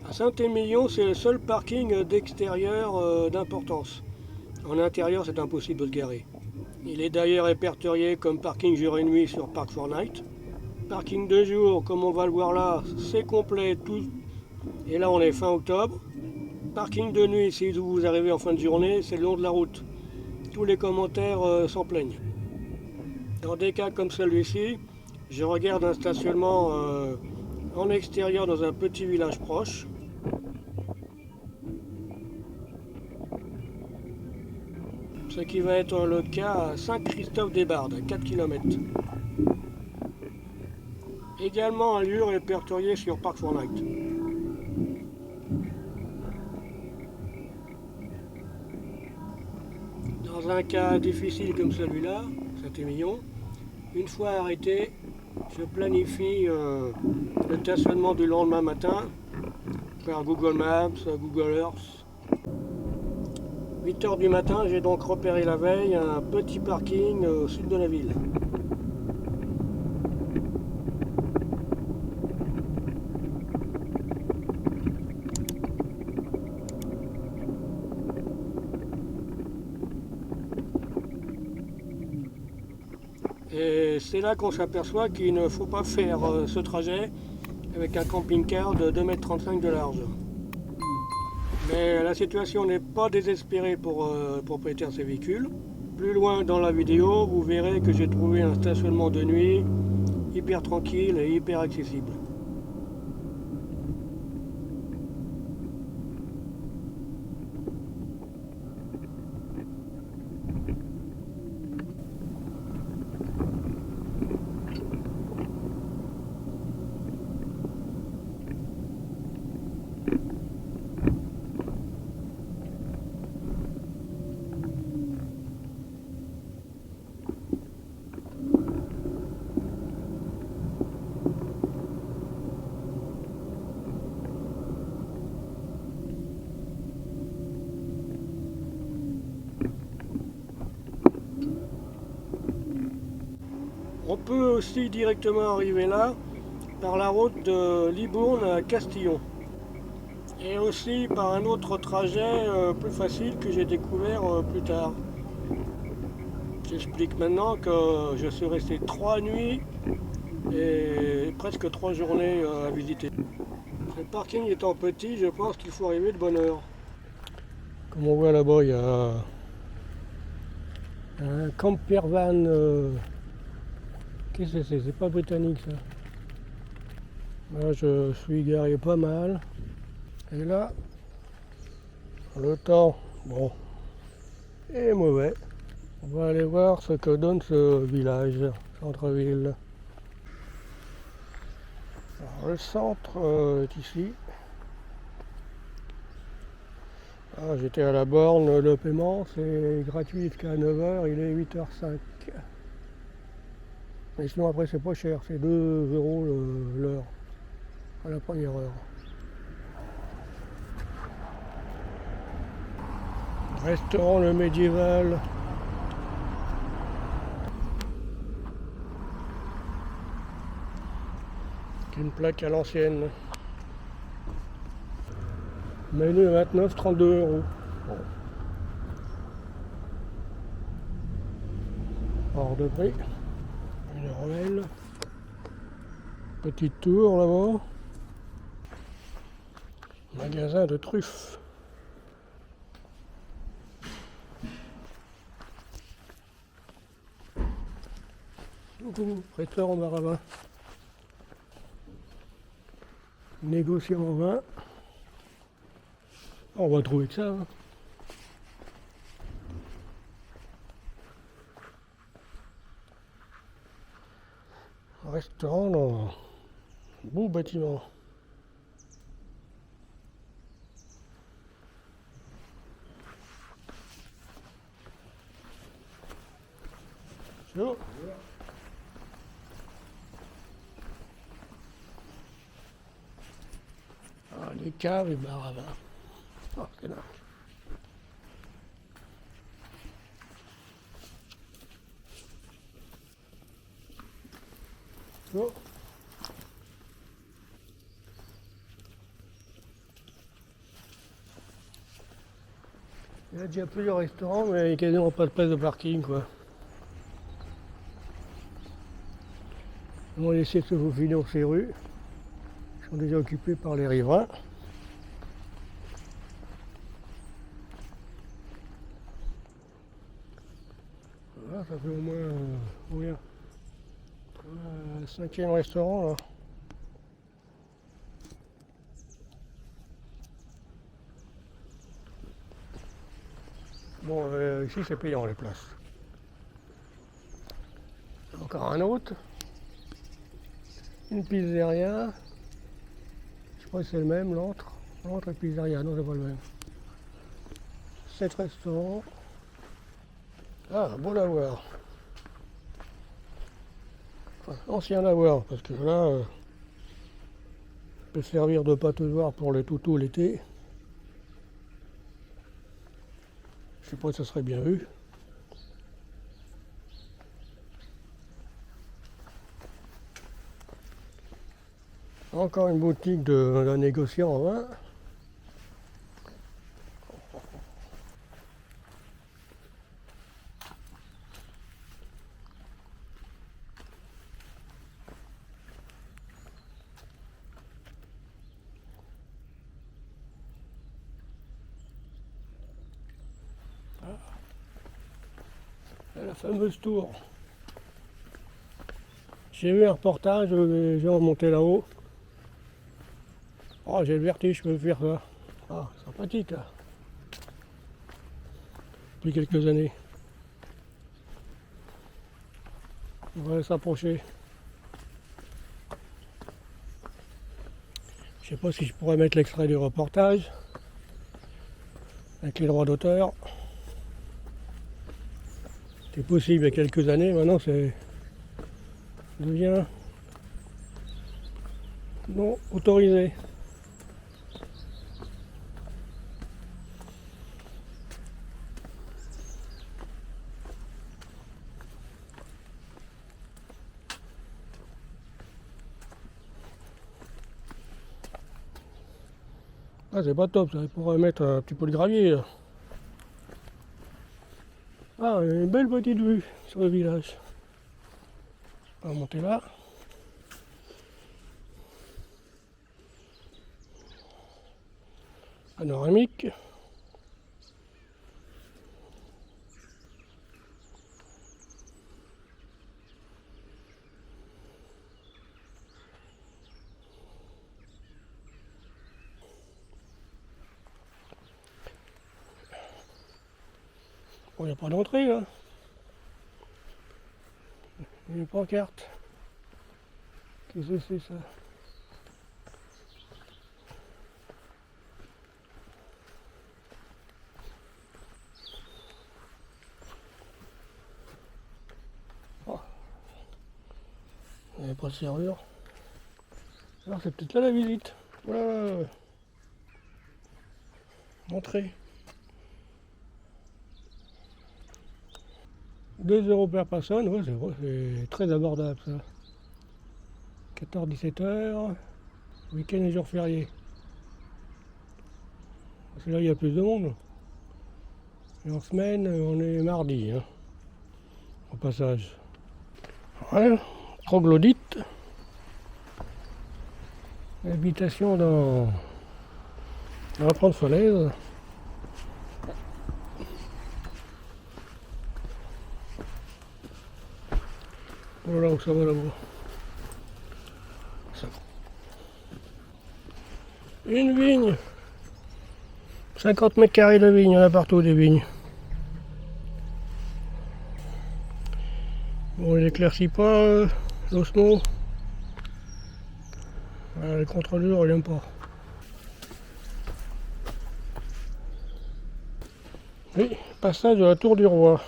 À Saint-Émilion, c'est le seul parking d'extérieur d'importance. En intérieur, c'est impossible de se garer. Il est d'ailleurs répertorié comme parking jour et nuit sur Park4Night. Parking de jour, comme on va le voir là, c'est complet tout. Et là, on est fin octobre. Parking de nuit, si vous arrivez en fin de journée, c'est le long de la route. Tous les commentaires s'en plaignent. Dans des cas comme celui-ci, je regarde un stationnement en extérieur dans un petit village proche. Ce qui va être le cas à Saint-Christophe-des-Bardes, à 4 km. Également un lieu répertorié sur Park4Night. Dans un cas difficile comme celui-là, Saint-Émilion, une fois arrêté, je planifie le stationnement du lendemain matin par Google Maps, Google Earth. 8 h du matin, j'ai donc repéré la veille un petit parking au sud de la ville. Et c'est là qu'on s'aperçoit qu'il ne faut pas faire ce trajet avec un camping-car de 2,35 m de large. Mais la situation n'est pas désespérée pour le propriétaire de ces véhicules. Plus loin dans la vidéo, vous verrez que j'ai trouvé un stationnement de nuit hyper tranquille et hyper accessible. On peut aussi directement arriver là par la route de Libourne à Castillon. Et aussi par un autre trajet plus facile que j'ai découvert plus tard. J'explique maintenant que je suis resté 3 nuits et presque 3 journées à visiter. Le parking étant petit, je pense qu'il faut arriver de bonne heure. Comme on voit là-bas, il y a un campervan. Qu'est-ce que c'est? C'est pas britannique ça. Là, je suis garé pas mal. Et là, le temps, bon, est mauvais. On va aller voir ce que donne ce village, centre-ville. Alors, le centre est ici. Ah, j'étais à la borne, le paiement c'est gratuit jusqu'à 9 h, il est 8 h 05. Mais sinon après c'est pas cher, c'est 2 € l'heure, à la première heure. Restaurant Le Médiéval. Une plaque à l'ancienne. Menu 29, 32 €. Bon. Hors de prix. Une ruelle. Petite tour là-bas. Magasin de truffes. Restaurant Baravin. Négociant en vin. On va trouver que ça. Hein. Restaurant dans un beau bâtiment. Bonjour. Ah, les caves et Baravin. Oh, c'est dingue. Oh. Il y a déjà plusieurs restaurants, mais il n'y a quasiment pas de place de parking, quoi. On va laisser se faufiler dans ces rues, qui sont déjà occupées par les riverains. Voilà, ça fait au moins combien, 5e restaurant là. Bon, ici c'est payant les places. Encore un autre. Une pizzeria. Je crois que c'est le même, l'autre. L'autre est pizzeria, non c'est pas le même. 7 restaurants. Ah, beau lavoir. Enfin, ancien lavoir, parce que là, peut servir de pataugeoire pour les toutous l'été. Je sais pas si ça serait bien vu. Encore une boutique d'un négociant en vin. La fameuse tour. J'ai vu un reportage, les gens montaient là-haut. Oh, j'ai le vertige, je peux faire ça. Ah, sympathique là. Depuis quelques années. On va s'approcher. Je sais pas si je pourrais mettre l'extrait du reportage avec les droits d'auteur. C'était possible il y a quelques années, maintenant c'est devient non autorisé. Ah, c'est pas top ça, il pourrait mettre un petit peu de gravier là. Ah, une belle petite vue sur le village. On va monter là. Panoramique. Bon, il n'y a pas d'entrée là. Une pancarte. Qu'est-ce que c'est ça? Oh. Il n'y avait pas de serrure. Alors c'est peut-être là la visite. Voilà. Entrée. 2 € par personne, ouais, c'est vrai, c'est très abordable ça. 14-17 heures, week-end et jours fériés. C'est là il y a plus de monde. Et en semaine, on est mardi, hein, au passage. Voilà, troglodyte. Habitation dans la Grande Falaise. Voilà où ça va là-bas. Une vigne. 50 mètres carrés de vigne, il y en a partout des vignes. Bon, il n'éclaircit pas l'osmo. Le contrôleur, il n'aime pas. Oui, passage de la Tour du Roi.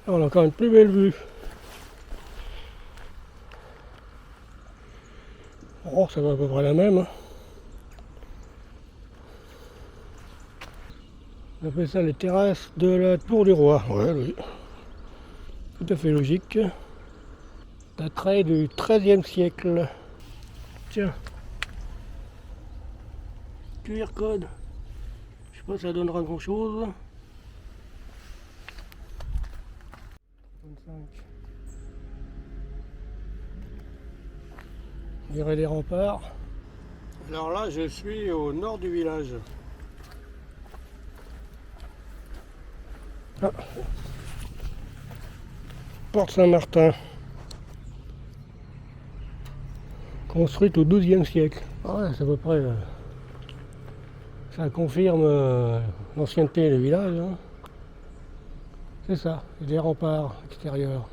Là, on a encore une plus belle vue. Oh, ça va à peu près la même. Hein. On appelle ça les terrasses de la Tour du Roi. Ouais, oui. Tout à fait logique. daterait du XIIIe siècle. Tiens, QR code. Je sais pas si ça donnera grand chose. 25. On dirait les remparts. Alors là, je suis au nord du village. Ah. Porte Saint-Martin. Construite au XIIe siècle. Ah ouais, c'est à peu près. Ça confirme l'ancienneté du village. Hein. C'est ça, les remparts extérieurs.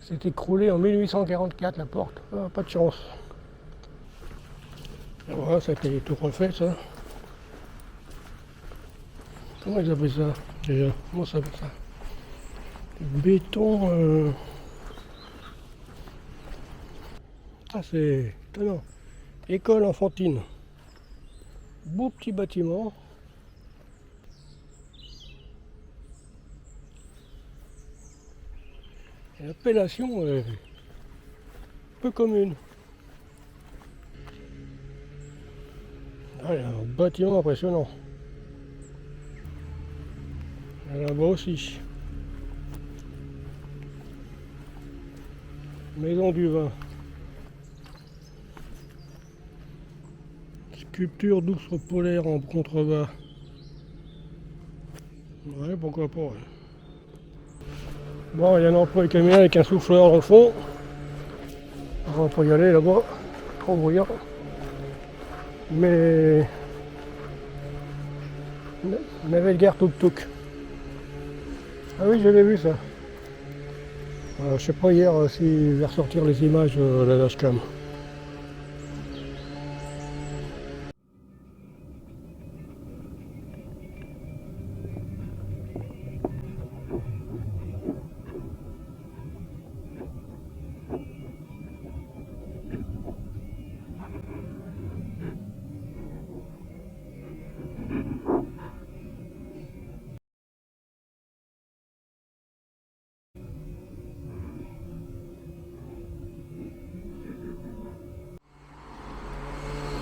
C'est écroulé en 1844 la porte. Ah, pas de chance. Et voilà, ça a été tout refait ça. Comment ils appellent ça déjà? Comment ça s'appelle ça? Béton. Ah, c'est étonnant. École enfantine. Beau petit bâtiment. L'appellation est peu commune. Ah, il y a un bâtiment impressionnant. Il y en a là-bas aussi. Maison du vin. Sculpture d'ours polaire en contrebas. Ouais, pourquoi pas. Ouais. Bon, il y a un emploi camion avec un souffleur dans le fond. On va pas y aller là-bas. Trop bruyant. Mais Navelgare tuk-tuk. Ah oui, je l'ai vu ça. Je sais pas hier s'il va ressortir les images de la dashcam.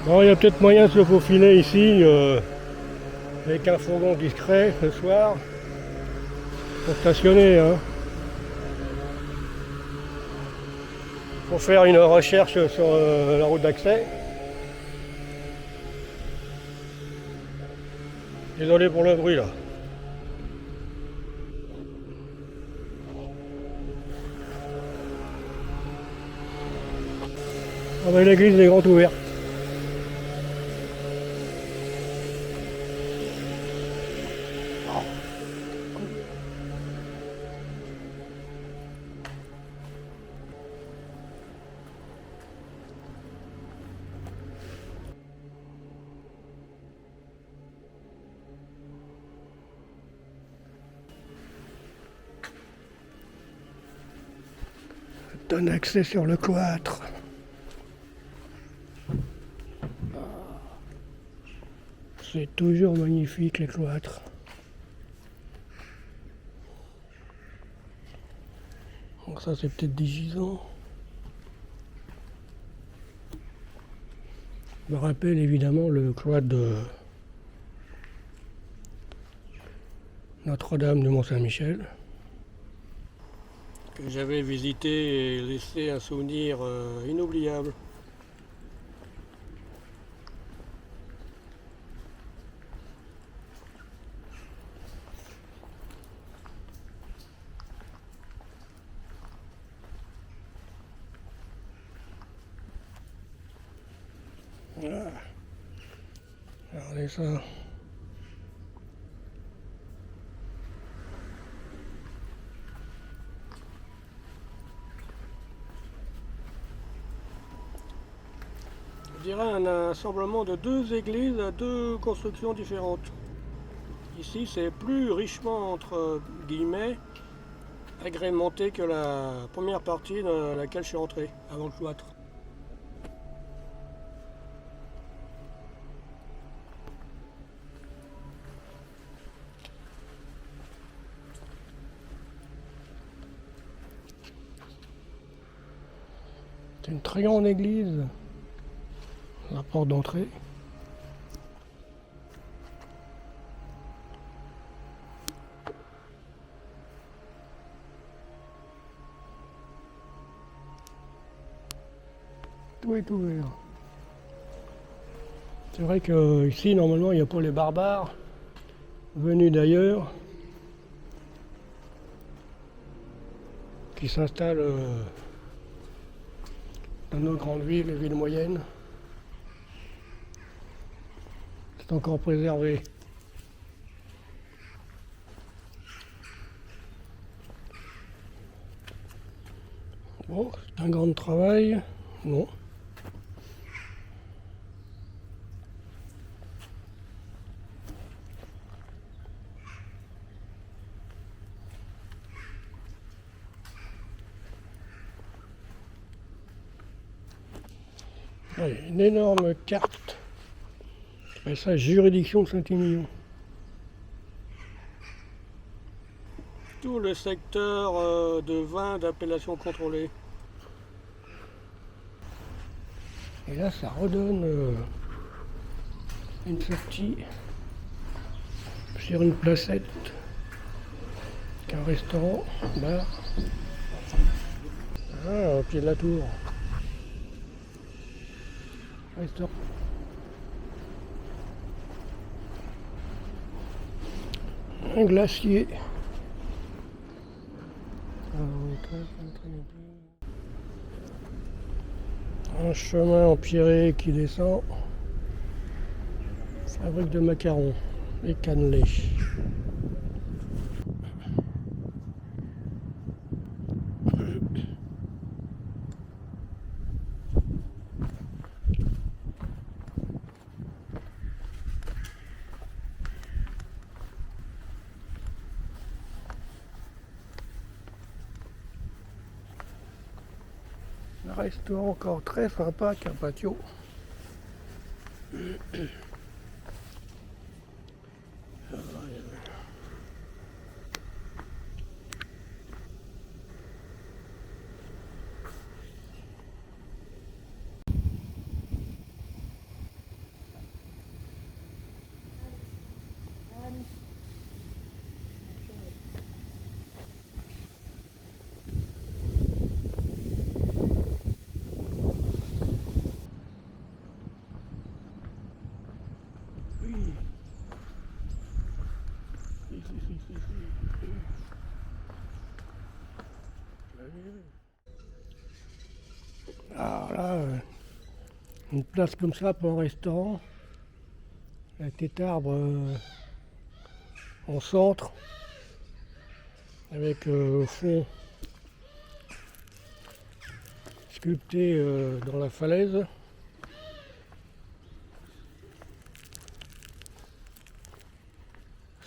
Bon, il y a peut-être moyen de se faufiler ici avec un fourgon discret le soir pour stationner. Hein. Pour faire une recherche sur la route d'accès. Désolé pour le bruit là. Ah ben, l'église est grande ouverte. Donne accès sur le cloître. C'est toujours magnifique les cloîtres. Donc ça c'est peut-être des gisants. Je me rappelle évidemment le cloître de Notre-Dame de Mont-Saint-Michel. Que j'avais visité et laissé un souvenir inoubliable. Voilà. Regardez ça. Je dirais un assemblement de deux églises à deux constructions différentes. Ici, c'est plus richement, entre guillemets, agrémenté que la première partie dans laquelle je suis entré, avant le cloître. C'est une très grande église, la porte d'entrée. Tout est ouvert. C'est vrai que ici normalement il n'y a pas les barbares venus d'ailleurs qui s'installent dans nos grandes villes, les villes moyennes. C'est encore préservé. Bon, c'est un grand travail. Non. Allez, une énorme carte. Et ça, juridiction de Saint-Émilion. Tout le secteur de vin d'appellation contrôlée. Et là, ça redonne une sortie sur une placette, un restaurant, bar. Ah, au pied de la tour. Restaurant. Un glacier. Un chemin empierré qui descend. Fabrique de macarons et cannelés. Un restaurant encore très sympa, Carpaccio. Alors là, une place comme ça pour un restaurant, avec des arbres en centre, avec au fond sculpté dans la falaise.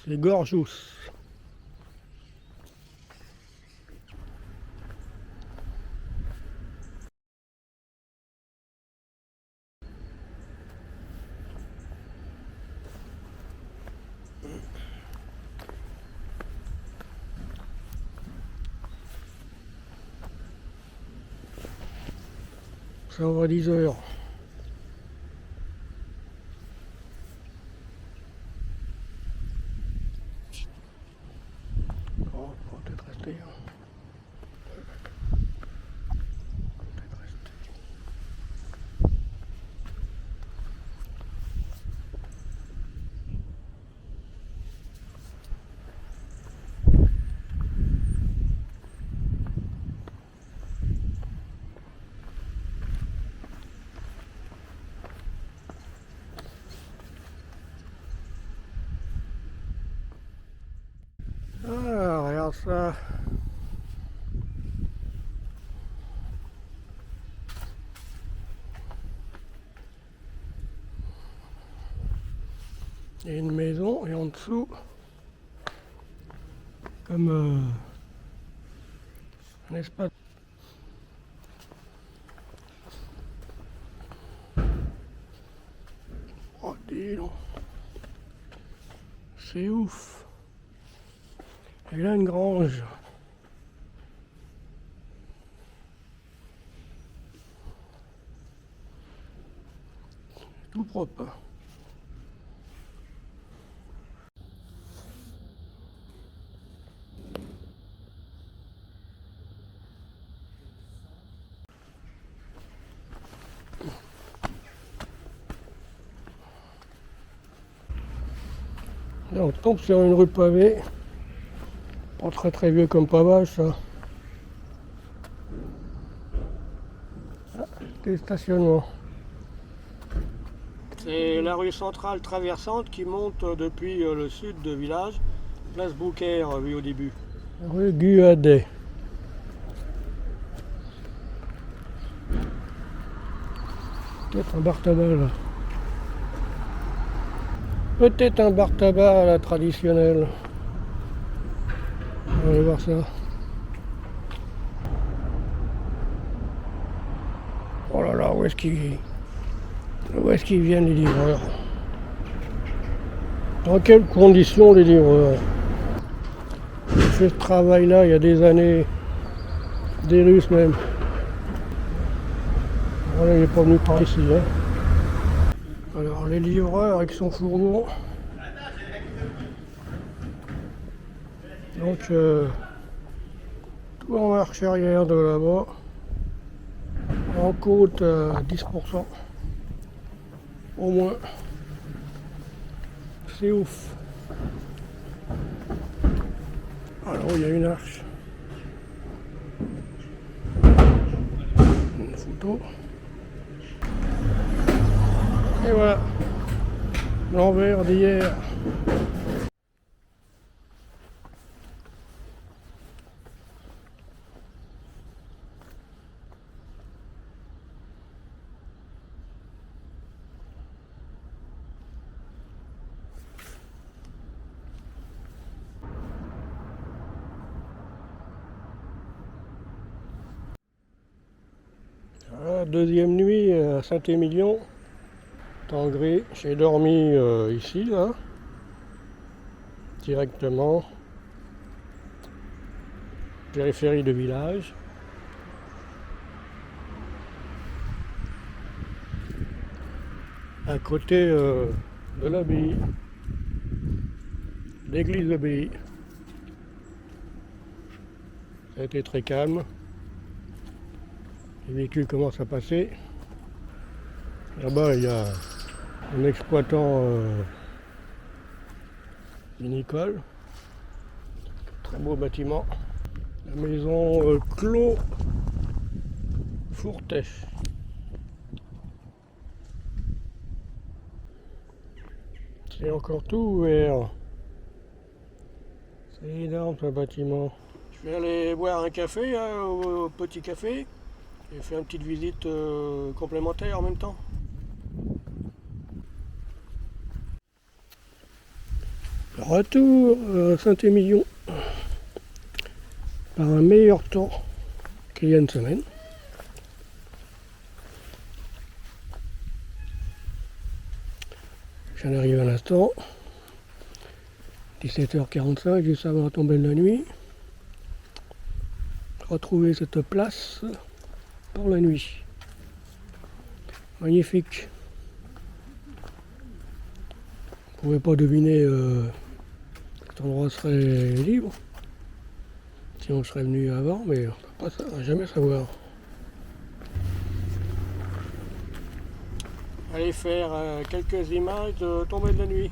C'est Gorjous. Ça ouvre à 10 heures. Oh, on va peut-être rester. Peut-être rester. Ah, regarde ça. Il y a une maison et en dessous, comme un espace. Oh, dis donc. C'est ouf. Et là, une grange. tout propre. Là, on tombe sur une rue pavée. Pas très vieux comme pavage, ça. Ah, des stationnements. C'est la rue centrale traversante qui monte depuis le sud de village, place Beaucaire, vu au début. Rue Guadet. Peut-être un bar tabac là. Peut-être un bar tabac à la traditionnelle. On va aller voir ça. Oh là là, où est-ce qu'ils viennent les livreurs? Dans quelles conditions les livreurs? J'ai fait ce travail là il y a des années, des Russes même. Voilà, il n'est pas venu par ici. Hein. Alors les livreurs avec son fourgon. Donc tout en marche arrière de là-bas. En côte 10%. Au moins. C'est ouf. Alors il y a une arche. Une photo. Et voilà. L'envers d'hier. Voilà, deuxième nuit à Saint-Émilion. Temps gris. J'ai dormi ici, là. Directement. Périphérie de village. À côté de l'abbaye. L'église d'abbaye. Ça a été très calme. Les véhicules commencent à passer. Là-bas, il y a un exploitant vinicole. Très beau bâtiment. La maison Clos Fourtet. C'est encore tout ouvert. C'est énorme ce bâtiment. Je vais aller boire un café au petit café et faire une petite visite complémentaire en même temps. Retour à Saint-Émilion par un meilleur temps qu'il y a une semaine. J'en arrive à l'instant. 17h45, juste avant la tombée de la nuit. Retrouver cette place pour la nuit. Magnifique. Vous ne pouvez pas deviner cet endroit serait libre. Si on serait venu avant, mais on ne peut jamais savoir. Allez faire quelques images de tombée de la nuit.